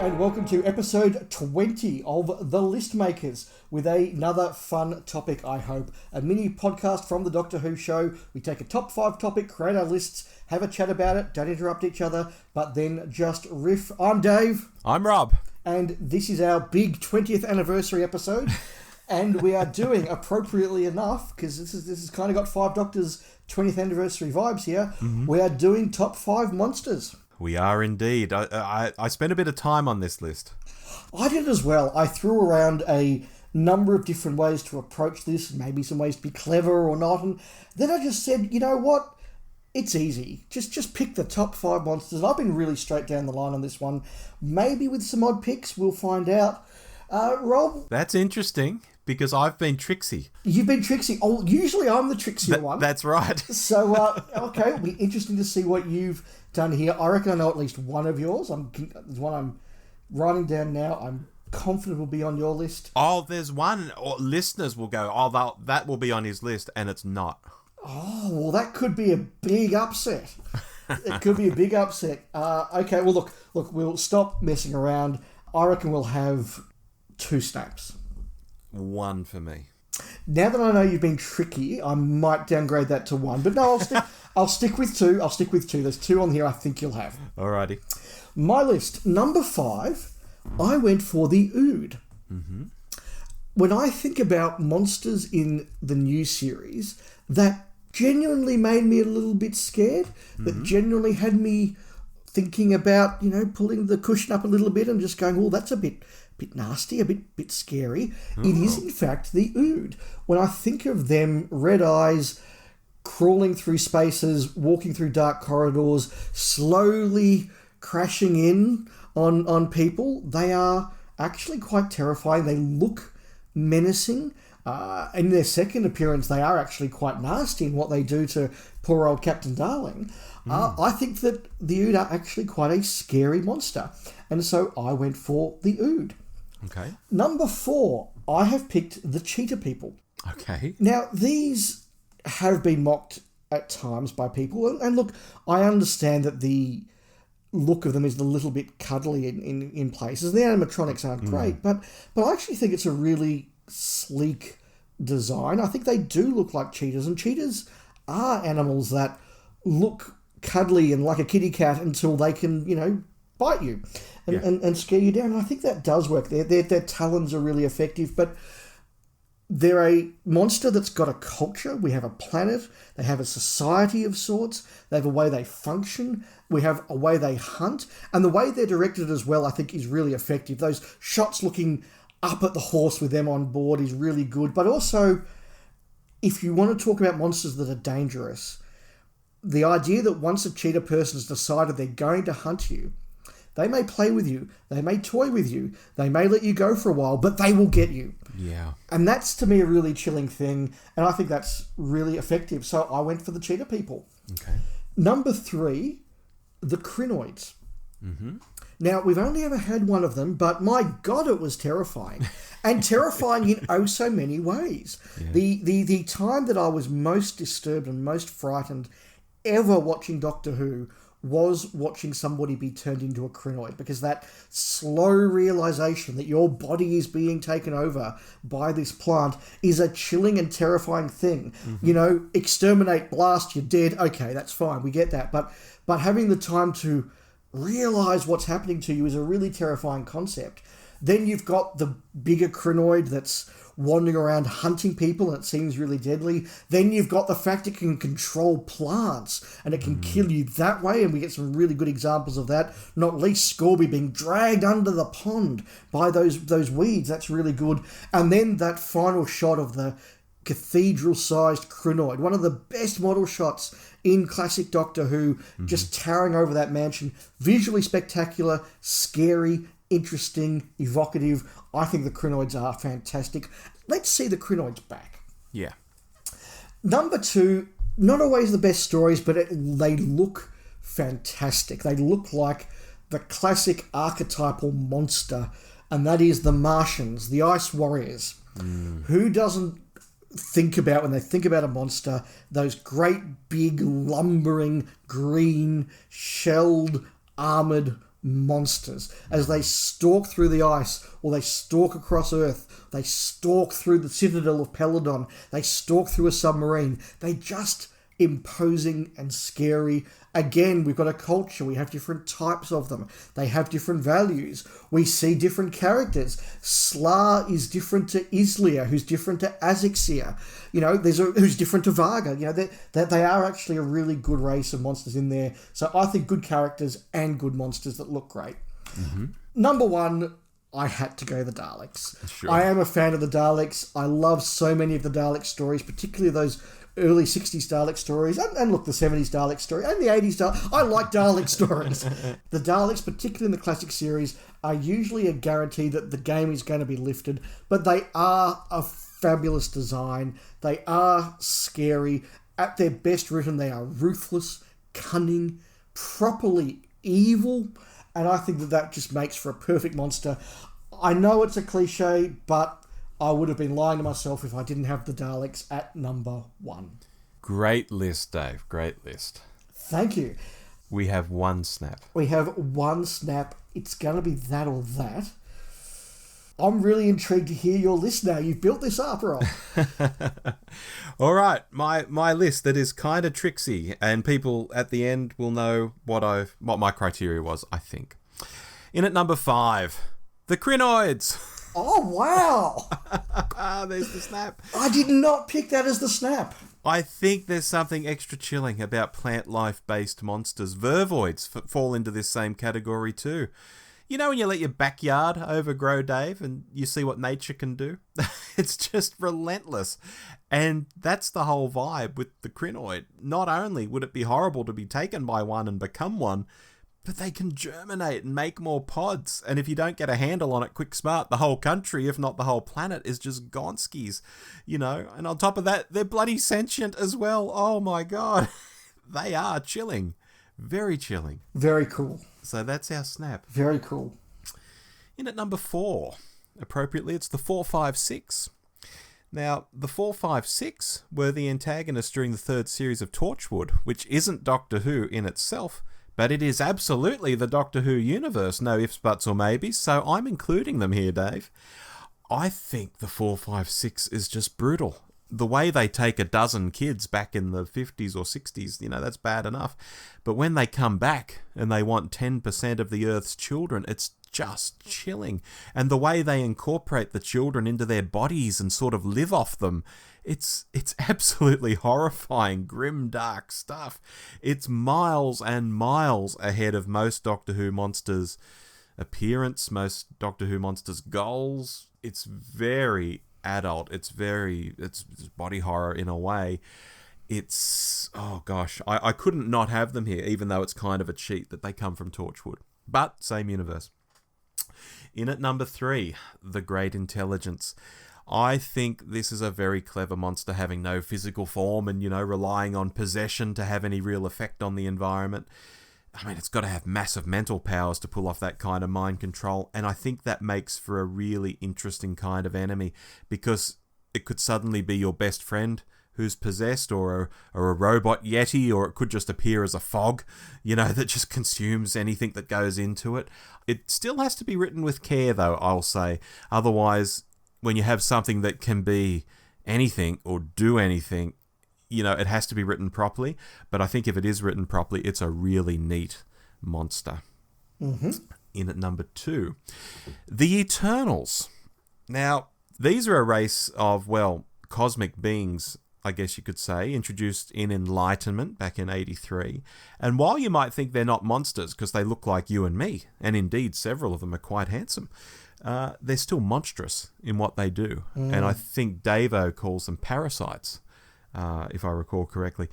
and welcome to episode 20 of The List Makers with another fun topic, I hope. A mini podcast from the Doctor Who show. We take a top 5 topic, create our lists, have a chat about it, don't interrupt each other, but then just riff. I'm Dave. I'm Rob. And this is our big 20th anniversary episode. And we are doing, appropriately enough, because this is kind of got 5 Doctors 20th anniversary vibes here, we are doing top 5 monsters. We are indeed. I spent a bit of time on this list. I did as well. I threw around a number of different ways to approach this, maybe some ways to be clever or not, and then I just said, you know what? It's easy. Just pick the top 5 monsters. I've been really straight down the line on this one. Maybe with some odd picks, we'll find out. Rob? That's interesting, because I've been tricksy. You've been tricksy. Oh, usually I'm the tricksy one. That's right. So, okay, it'll be interesting to see what you've done here. I reckon I know at least one of yours. There's one I'm writing down now. I'm confident will be on your list. Oh, there's one. Or listeners will go, oh, that will be on his list, and it's not. Oh, well, that could be a big upset. It could be a big upset. Okay, well, look, we'll stop messing around. I reckon we'll have 2 snaps. 1 for me. Now that I know you've been tricky, I might downgrade that to 1. But no, I'll stick with 2. I'll stick with 2. There's 2 on here I think you'll have. Alrighty. My list, number 5, I went for the Ood. Mm-hmm. When I think about monsters in the new series, that genuinely made me a little bit scared. That genuinely had me thinking about, pulling the cushion up a little bit and just going, oh, that's a bit nasty, a bit scary. It is, in fact, the Ood. When I think of them, red eyes, crawling through spaces, walking through dark corridors, slowly crashing in on people, they are actually quite terrifying. They look menacing. In their second appearance, they are actually quite nasty in what they do to poor old Captain Darling. I think that the Ood are actually quite a scary monster. And so I went for the Ood. Okay. Number 4, I have picked the Cheetah People. Okay. Now, these have been mocked at times by people. And look, I understand that the look of them is a little bit cuddly in places. The animatronics aren't great, but I actually think it's a really sleek design. I think they do look like cheetahs, and cheetahs are animals that look cuddly and like a kitty cat until they can, bite you and scare you down. And I think that does work. Their talons are really effective, but they're a monster that's got a culture. We have a planet. They have a society of sorts. They have a way they function. We have a way they hunt. And the way they're directed as well, I think, is really effective. Those shots looking up at the horse with them on board is really good. But also, if you want to talk about monsters that are dangerous, the idea that once a cheetah person has decided they're going to hunt you, they may play with you, they may toy with you, they may let you go for a while, but they will get you. Yeah. And that's, to me, a really chilling thing, and I think that's really effective. So I went for the Cheetah People. Okay. Number 3, the Crinoids. Mm-hmm. Now, we've only ever had one of them, but my God, it was terrifying. And terrifying in oh so many ways. Yeah. The time that I was most disturbed and most frightened ever watching Doctor Who was watching somebody be turned into a crinoid, because that slow realization that your body is being taken over by this plant is a chilling and terrifying thing. Exterminate, blast, you're dead. Okay, that's fine. We get that. But having the time to realize what's happening to you is a really terrifying concept. Then you've got the bigger crinoid that's wandering around hunting people, and it seems really deadly. Then you've got the fact it can control plants and it can kill you that way, and we get some really good examples of that, not least Scorby being dragged under the pond by those weeds. That's really good. And then that final shot of the cathedral-sized crinoid, one of the best model shots in classic Doctor Who, just towering over that mansion. Visually spectacular, scary, interesting, evocative. I think the crinoids are fantastic. Let's see the crinoids back. Yeah. Number 2, not always the best stories, but they look fantastic. They look like the classic archetypal monster, and that is the Martians, the Ice Warriors. Who doesn't think about, when they think about a monster, those great big lumbering green shelled armoured monsters as they stalk through the ice, or they stalk across Earth, they stalk through the citadel of Peladon, they stalk through a submarine. They just imposing and scary. Again, we've got a culture. We have different types of them. They have different values. We see different characters. Sla is different to Islia, who's different to Azixia. Who's different to Varga. They are actually a really good race of monsters in there. So I think good characters and good monsters that look great. Mm-hmm. Number one, I had to go the Daleks. Sure. I am a fan of the Daleks. I love so many of the Dalek stories, particularly those early 60s Dalek stories, and look, the 70s Dalek story, and the 80s Dalek. I like Dalek stories. The Daleks, particularly in the classic series, are usually a guarantee that the game is going to be lifted, but they are a fabulous design. They are scary. At their best written, they are ruthless, cunning, properly evil, and I think that just makes for a perfect monster. I know it's a cliche, but I would have been lying to myself if I didn't have the Daleks at number one. Great list, Dave. Great list. Thank you. We have one snap. We have one snap. It's going to be that or that. I'm really intrigued to hear your list now. You've built this up, Rob. All right. My list that is kind of tricksy, and people at the end will know what my criteria was, I think. In at number 5, the Crinoids. Oh, wow. There's the snap. I did not pick that as the snap. I think there's something extra chilling about plant life-based monsters. Vervoids fall into this same category too. You know when you let your backyard overgrow, Dave, and you see what nature can do? It's just relentless. And that's the whole vibe with the Crinoid. Not only would it be horrible to be taken by one and become one, but they can germinate and make more pods. And if you don't get a handle on it quick smart, the whole country, if not the whole planet, is just gonskis, And on top of that, they're bloody sentient as well. Oh my God. They are chilling. Very chilling. Very cool. So that's our snap. Very cool. In at number 4, appropriately, it's the 456. Now, the 456 were the antagonists during the 3rd series of Torchwood, which isn't Doctor Who in itself, but it is absolutely the Doctor Who universe, no ifs, buts or maybes, so I'm including them here, Dave. I think the 456 is just brutal. The way they take a dozen kids back in the 50s or 60s, that's bad enough. But when they come back and they want 10% of the Earth's children, it's just chilling. And the way they incorporate the children into their bodies and sort of live off them, it's absolutely horrifying, grim, dark stuff. It's miles and miles ahead of most Doctor Who monsters' appearance, most Doctor Who monsters' goals. It's very adult. It's body horror in a way. Oh gosh, I couldn't not have them here, even though it's kind of a cheat that they come from Torchwood. But same universe. In at number 3, the Great Intelligence. I think this is a very clever monster having no physical form and, relying on possession to have any real effect on the environment. I mean, it's got to have massive mental powers to pull off that kind of mind control, and I think that makes for a really interesting kind of enemy, because it could suddenly be your best friend who's possessed, or a robot yeti, or it could just appear as a fog, that just consumes anything that goes into it. It still has to be written with care, though, I'll say. Otherwise, when you have something that can be anything or do anything, it has to be written properly. But I think if it is written properly, it's a really neat monster. Mm-hmm. In at number 2, the Eternals. Now, these are a race of, cosmic beings, I guess you could say, introduced in Enlightenment back in 83. And while you might think they're not monsters because they look like you and me, and indeed several of them are quite handsome, they're still monstrous in what they do. And I think Davo calls them parasites, if I recall correctly.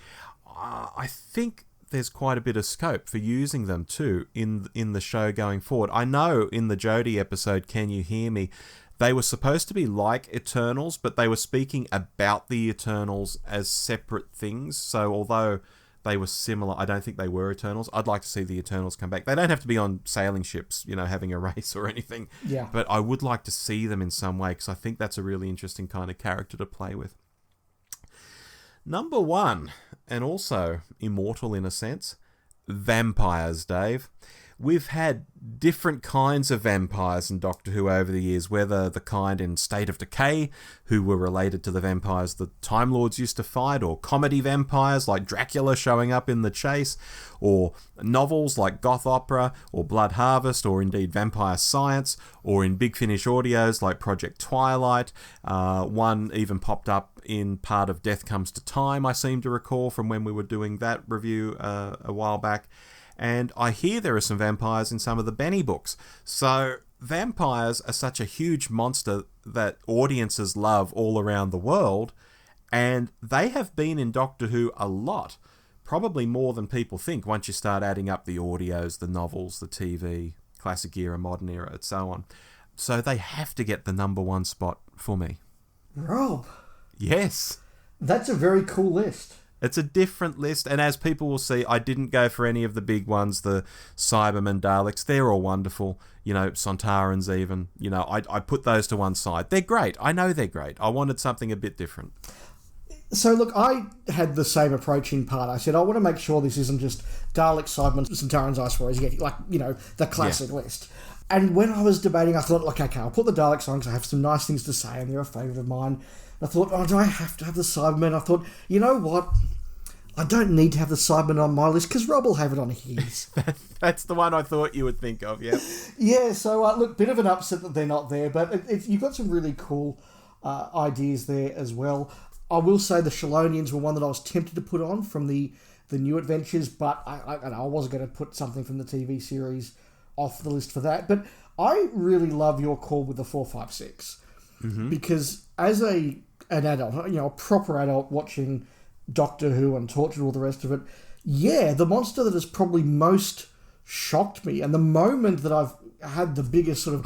I think there's quite a bit of scope for using them too in the show going forward. I know in the Jodie episode, Can You Hear Me?, they were supposed to be like Eternals, but they were speaking about the Eternals as separate things. So although they were similar, I don't think they were Eternals. I'd like to see the Eternals come back. They don't have to be on sailing ships, having a race or anything. Yeah. But I would like to see them in some way, because I think that's a really interesting kind of character to play with. Number 1, and also immortal in a sense, vampires, Dave. we've had different kinds of vampires in Doctor Who over the years, whether the kind in State of Decay, who were related to the vampires the Time Lords used to fight, or comedy vampires like Dracula showing up in The Chase, or novels like Goth Opera or Blood Harvest, or indeed Vampire Science, or in Big Finish audios like Project Twilight. One even popped up in part of Death Comes to Time, I seem to recall, from when we were doing that review a while back. And I hear there are some vampires in some of the Benny books. So vampires are such a huge monster that audiences love all around the world. And they have been in Doctor Who a lot. Probably more than people think once you start adding up the audios, the novels, the TV, classic era, modern era, and so on. So they have to get the number one spot for me. Rob. Yes. That's a very cool list. It's a different list, and as people will see, I didn't go for any of the big ones, the Cybermen, Daleks. They're all wonderful, Sontarans even. I put those to one side. They're great. I know they're great. I wanted something a bit different. So, look, I had the same approach in part. I said, I want to make sure this isn't just Daleks, Cybermen, Sontarans, Ice Warriors, the classic list. And when I was debating, I thought, okay, I'll put the Daleks on because I have some nice things to say and they're a favourite of mine. I thought, do I have to have the Cybermen? I thought, you know what? I don't need to have the Cybermen on my list because Rob will have it on his. That's the one I thought you would think of, yeah. Yeah, so look, bit of an upset that they're not there, but you've got some really cool ideas there as well. I will say the Shalonians were one that I was tempted to put on from the New Adventures, but I wasn't going to put something from the TV series off the list for that. But I really love your call with the 456 because as an adult, a proper adult watching Doctor Who and Torchwood and all the rest of it, the monster that has probably most shocked me and the moment that I've had the biggest sort of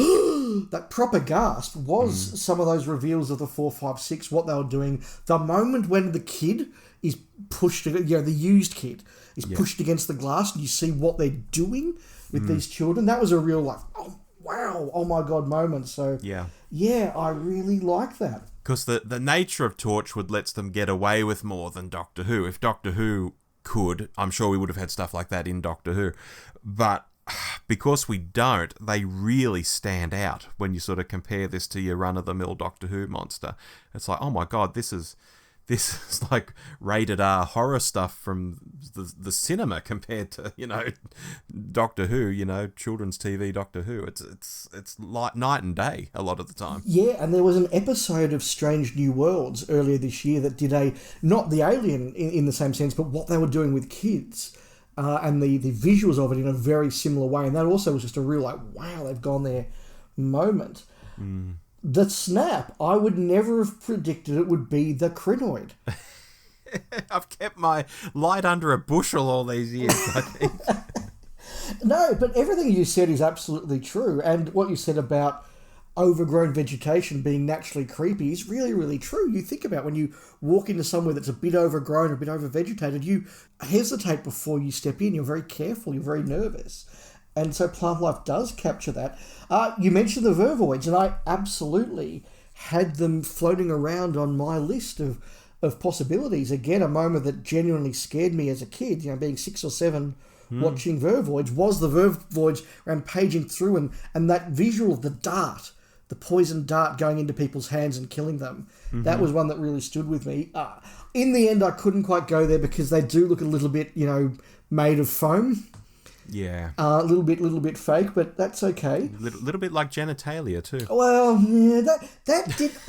that proper gasp was some of those reveals of the 456, what they were doing. The moment when the kid is pushed, the used kid is pushed against the glass and you see what they're doing with these children. That was a real oh wow, oh my God moment. So I really like that. Because the nature of Torchwood lets them get away with more than Doctor Who. If Doctor Who could, I'm sure we would have had stuff like that in Doctor Who. But because we don't, they really stand out when you sort of compare this to your run-of-the-mill Doctor Who monster. It's like, oh my God, this is like rated R horror stuff from the cinema compared to, Doctor Who, children's TV Doctor Who. It's like night and day a lot of the time. Yeah, and there was an episode of Strange New Worlds earlier this year that did not the alien in the same sense, but what they were doing with kids. And the visuals of it in a very similar way. And that also was just a real, wow, they've gone there moment. The snap, I would never have predicted it would be the Krynoid. I've kept my light under a bushel all these years, I think. No, but everything you said is absolutely true. And what you said about overgrown vegetation being naturally creepy is really, really true. You think about when you walk into somewhere that's a bit overgrown, a bit overvegetated, you hesitate before you step in. You're very careful. You're very nervous. And so Plant Life does capture that. You mentioned the Vervoids, and I absolutely had them floating around on my list of possibilities. Again, a moment that genuinely scared me as a kid, being 6 or 7, watching Vervoids, was the Vervoids rampaging through and that visual of the dart, the poison dart going into people's hands and killing them. That was one that really stood with me. In the end, I couldn't quite go there because they do look a little bit, made of foam. Yeah. A little bit fake, but that's okay. A little bit like genitalia too. Well, yeah,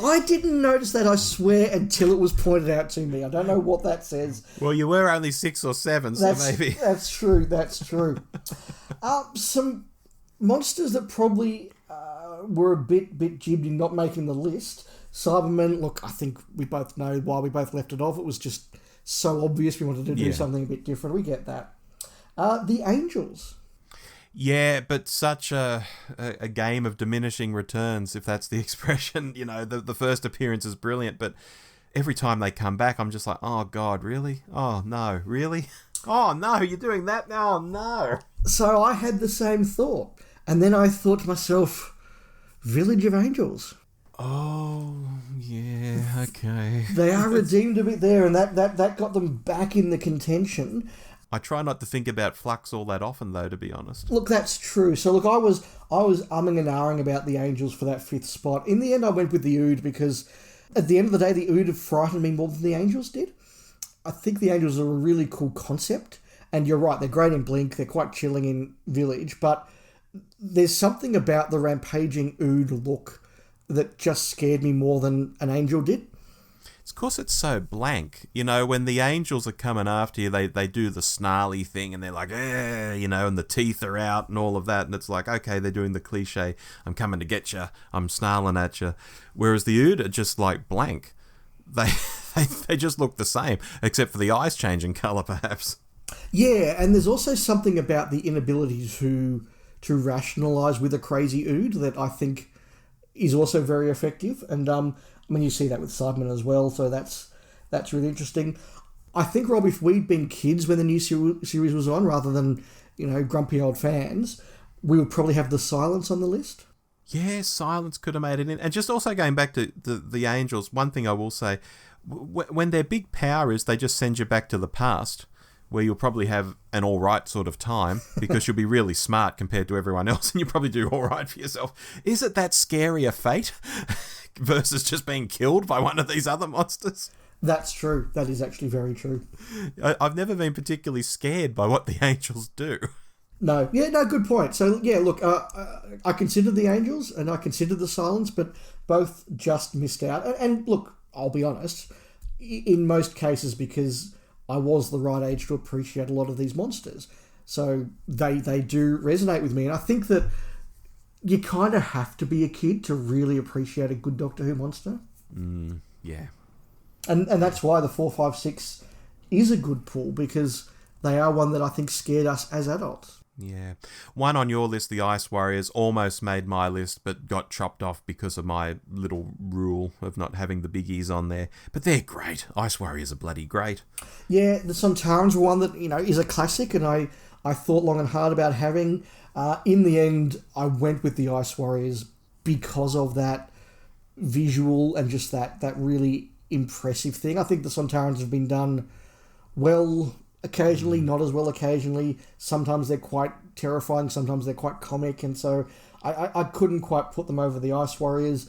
I didn't notice that, I swear, until it was pointed out to me. I don't know what that says. Well, you were only 6 or 7, so maybe. That's true. Some monsters that probably were a bit jibbed in not making the list. Cybermen, look, I think we both know why we both left it off. It was just so obvious we wanted to do something a bit different. We get that. The Angels. Yeah, but such a game of diminishing returns, if that's the expression. The first appearance is brilliant, but every time they come back, I'm just like, oh, God, really? Oh, no, really? Oh, no, you're doing that now? Oh, no. So I had the same thought. And then I thought to myself, Village of Angels. Oh, yeah, okay. They are redeemed a bit there, and that got them back in the contention. I try not to think about Flux all that often, though, to be honest. Look, that's true. So, look, I was umming and ahhing about the Angels for that 5th spot. In the end, I went with the Ood because at the end of the day, the Ood have frightened me more than the Angels did. I think the Angels are a really cool concept. And you're right, they're great in Blink. They're quite chilling in Village. But there's something about the rampaging Ood look that just scared me more than an Angel did. It's because it's so blank. You know, when the Angels are coming after you, they do the snarly thing and they're like, you know, and the teeth are out and all of that. And it's like, okay, they're doing the cliche, I'm coming to get you, I'm snarling at you. Whereas the Ood are just like blank. They just look the same, except for the eyes changing colour, perhaps. Yeah, and there's also something about the inability to rationalise with a crazy Ood that I think is also very effective. And I mean, you see that with Cybermen as well, so that's really interesting. I think, Rob, if we'd been kids when the new series was on, rather than, you know, grumpy old fans, we would probably have the Silence on the list. Yeah, Silence could have made it in. And just also going back to the Angels, one thing I will say, when their big power is they just send you back to the past, where you'll probably have an all right sort of time because you'll be really smart compared to everyone else and you'll probably do all right for yourself. Is it that scary a fate versus just being killed by one of these other monsters? That's true. That is actually very true. I've never been particularly scared by what the Angels do. No. Yeah, no, good point. So, yeah, look, I considered the Angels and I considered the Silence, but both just missed out. And look, I'll be honest, in most cases because I was the right age to appreciate a lot of these monsters. So they do resonate with me. And I think that you kind of have to be a kid to really appreciate a good Doctor Who monster. Yeah. And that's why the 4, 5, 6 is a good pull, because they are one that I think scared us as adults. Yeah. One on your list, the Ice Warriors, almost made my list, but got chopped off because of my little rule of not having the biggies on there. But they're great. Ice Warriors are bloody great. Yeah, the Sontarans were one that, you know, is a classic, and I thought long and hard about having. In the end, I went with the Ice Warriors because of that visual and just that really impressive thing. I think the Sontarans have been done well occasionally, not as well occasionally. Sometimes they're quite terrifying, sometimes they're quite comic, and so I couldn't quite put them over the Ice Warriors.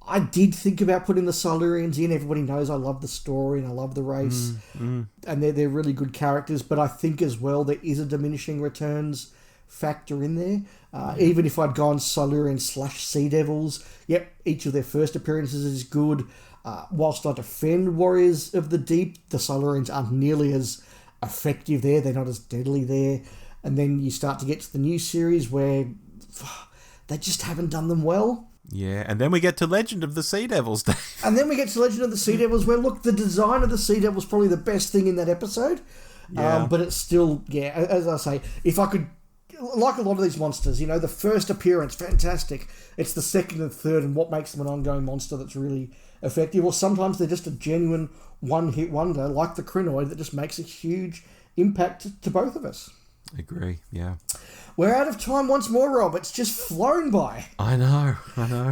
I did think about putting the Silurians in. Everybody knows I love the story and I love the race, and they're really good characters, but I think as well there is a diminishing returns factor in there. Even if I'd gone Silurian / Sea Devils, yep, each of their first appearances is good. Whilst I defend Warriors of the Deep, the Silurians aren't nearly as effective there, they're not as deadly there. And then you start to get to the new series where they just haven't done them well. Yeah, and then we get to Legend of the Sea Devils. And then we get to Legend of the Sea Devils where, look, the design of the Sea Devils is probably the best thing in that episode. Yeah. But it's still, yeah, as I say, if I could, like a lot of these monsters, you know, the first appearance, fantastic. It's the second and third and what makes them an ongoing monster that's really effective. Or sometimes they're just a genuine one-hit wonder, like the Krynoid, that just makes a huge impact to both of us. Agree, yeah. We're out of time once more, Rob. It's just flown by. I know.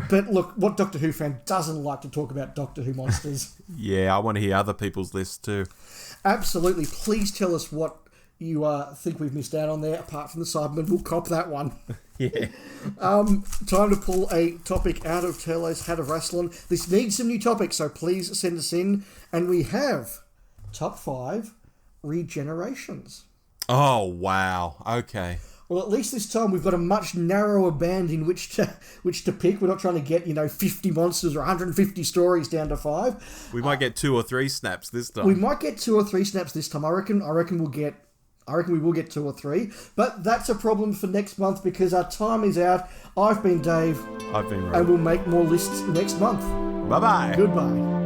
But look, what Doctor Who fan doesn't like to talk about Doctor Who monsters? Yeah, I want to hear other people's lists too. Absolutely. Please tell us what you think we've missed out on there, apart from the Cybermen. We'll cop that one. Yeah. Time to pull a topic out of Turlo's Hat of Rassilon. This needs some new topics, so please send us in. And we have top 5 regenerations. Oh, wow. Okay. Well, at least this time we've got a much narrower band in which to pick. We're not trying to get, 50 monsters or 150 stories down to 5. We might get 2 or 3 snaps this time. We might get 2 or 3 snaps this time. I reckon we will get 2 or 3. But that's a problem for next month because our time is out. I've been Dave. I've been Rob. And we'll make more lists next month. Bye-bye. Goodbye.